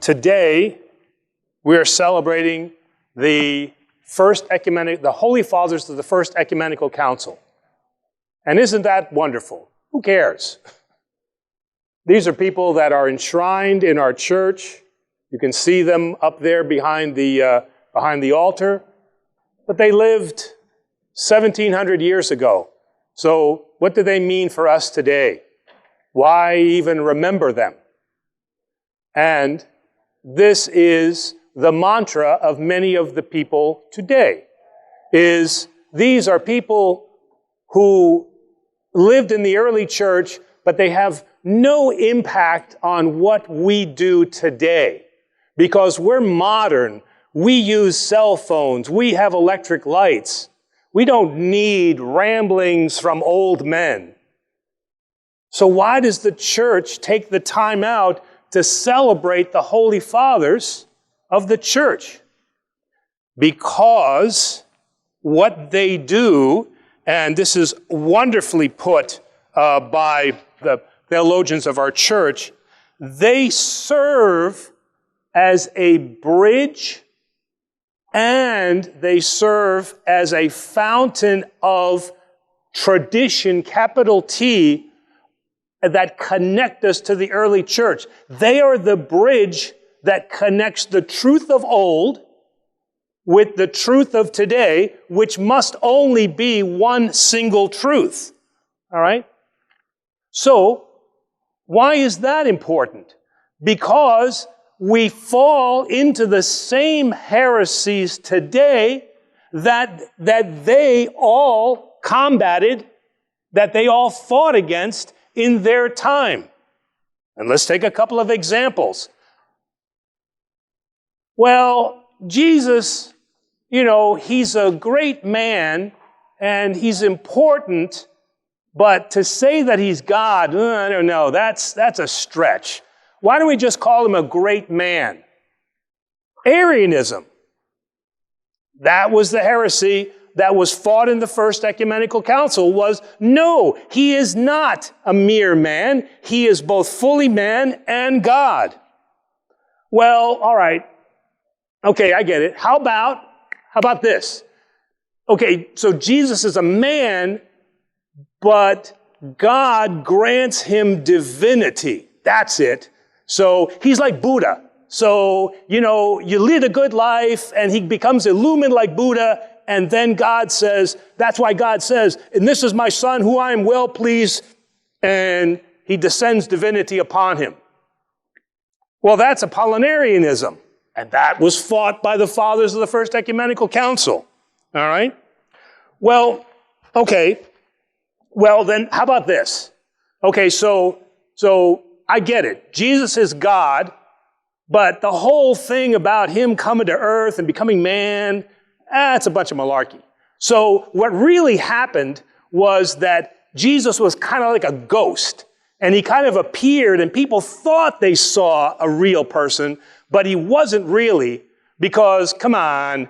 Today, we are celebrating the Holy Fathers of the First Ecumenical Council. And isn't that wonderful? Who cares? These are people that are enshrined in our church. You can see them up there behind the altar. But they lived 1,700 years ago. So what do they mean for us today? Why even remember them? And this is the mantra of many of the people today, is these are people who lived in the early church, but they have no impact on what we do today. Because we're modern, we use cell phones, we have electric lights. We don't need ramblings from old men. So why does the church take the time out to celebrate the Holy Fathers of the church? Because what they do, and this is wonderfully put by the theologians of our church, they serve as a bridge and they serve as a fountain of tradition, capital T, that connect us to the early church. They are the bridge that connects the truth of old with the truth of today, which must only be one single truth. All right? So, why is that important? Because we fall into the same heresies today that they all combated, that they all fought against in their time. And let's take a couple of examples. Well, Jesus, he's a great man and he's important, but to say that he's God, I don't know, that's a stretch. Why don't we just call him a great man? Arianism. That was the heresy that was fought in the First Ecumenical Council, was no, he is not a mere man. He is both fully man and God. Well, all right. Okay, I get it. How about this? Okay, so Jesus is a man, but God grants him divinity. That's it. So he's like Buddha. So, you lead a good life and he becomes illumined like Buddha. And then God says, that's why God says, and this is my son who I am well pleased. And he descends divinity upon him. Well, that's Apollinarianism. And that was fought by the fathers of the First Ecumenical Council. All right? Well, okay. Well, then how about this? Okay, so I get it. Jesus is God, but the whole thing about him coming to earth and becoming man, it's a bunch of malarkey. So what really happened was that Jesus was kind of like a ghost, and he kind of appeared, and people thought they saw a real person, but he wasn't really, because, come on,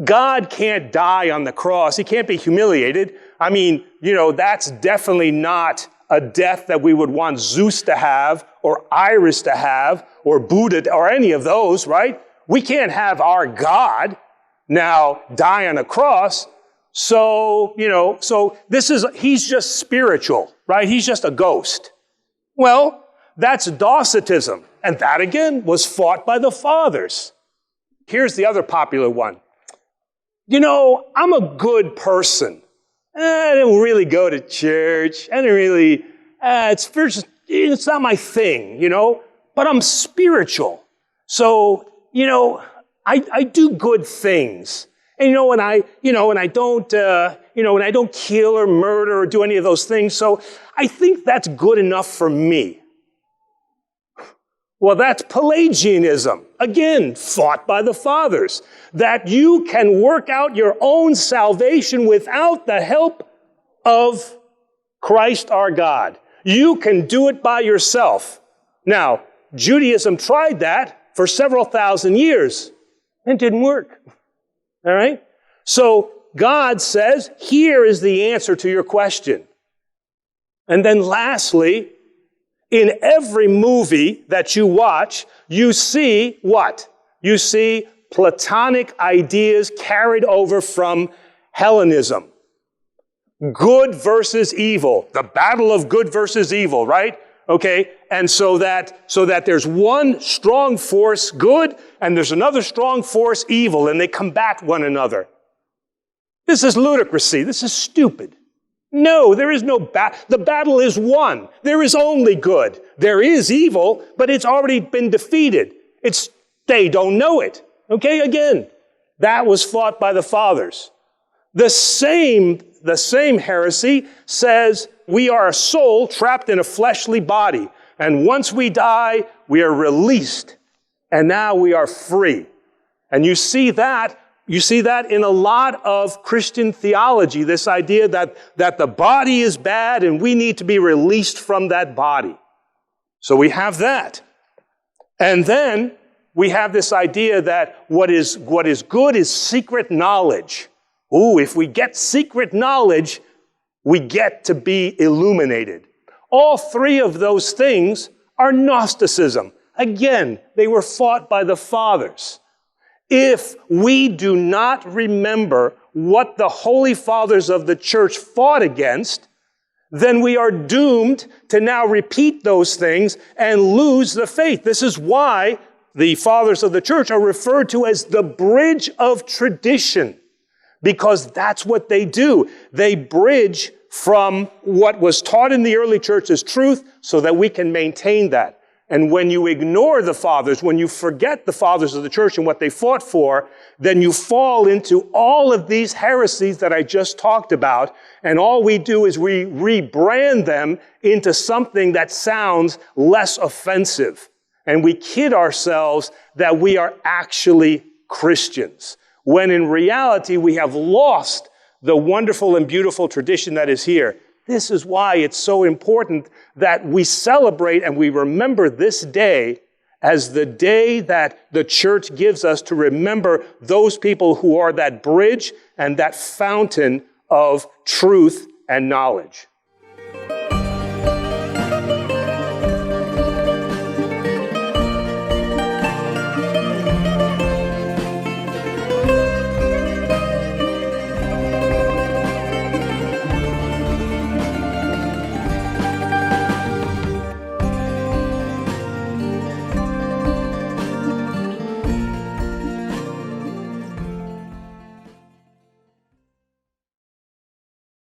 God can't die on the cross. He can't be humiliated. I mean, that's definitely not a death that we would want Zeus to have, or Iris to have, or Buddha, or any of those, right? We can't have our God now die on a cross. So, he's just spiritual, right? He's just a ghost. Well, that's Docetism. And that, again, was fought by the fathers. Here's the other popular one. I'm a good person. I don't really go to church. I don't really, it's not my thing, but I'm spiritual. So, I do good things. And when I don't kill or murder or do any of those things. So I think that's good enough for me. Well, that's Pelagianism. Again, fought by the fathers. That you can work out your own salvation without the help of Christ our God. You can do it by yourself. Now, Judaism tried that for several thousand years. It didn't work. All right? So God says, here is the answer to your question. And then lastly, In every movie that you watch, you see what? You see Platonic ideas carried over from Hellenism. Good versus evil. The battle of good versus evil, right? Okay, and so that there's one strong force, good, and there's another strong force, evil, and they combat one another. This is ludicrousy. This is stupid. No, there is no battle. The battle is won. There is only good. There is evil, but it's already been defeated. They don't know it. Okay, again, that was fought by the fathers. The same heresy says we are a soul trapped in a fleshly body. And once we die, we are released. And now we are free. And you see that in a lot of Christian theology, this idea that the body is bad and we need to be released from that body. So we have that. And then we have this idea that what is good is secret knowledge. Ooh, if we get secret knowledge, we get to be illuminated. All three of those things are Gnosticism. Again, they were fought by the fathers. If we do not remember what the holy fathers of the church fought against, then we are doomed to now repeat those things and lose the faith. This is why the fathers of the church are referred to as the bridge of tradition, because that's what they do. They bridge from what was taught in the early church as truth so that we can maintain that. And when you ignore the fathers, when you forget the fathers of the church and what they fought for, then you fall into all of these heresies that I just talked about. And all we do is we rebrand them into something that sounds less offensive. And we kid ourselves that we are actually Christians, when in reality we have lost the wonderful and beautiful tradition that is here. This is why it's so important that we celebrate and we remember this day as the day that the church gives us to remember those people who are that bridge and that fountain of truth and knowledge.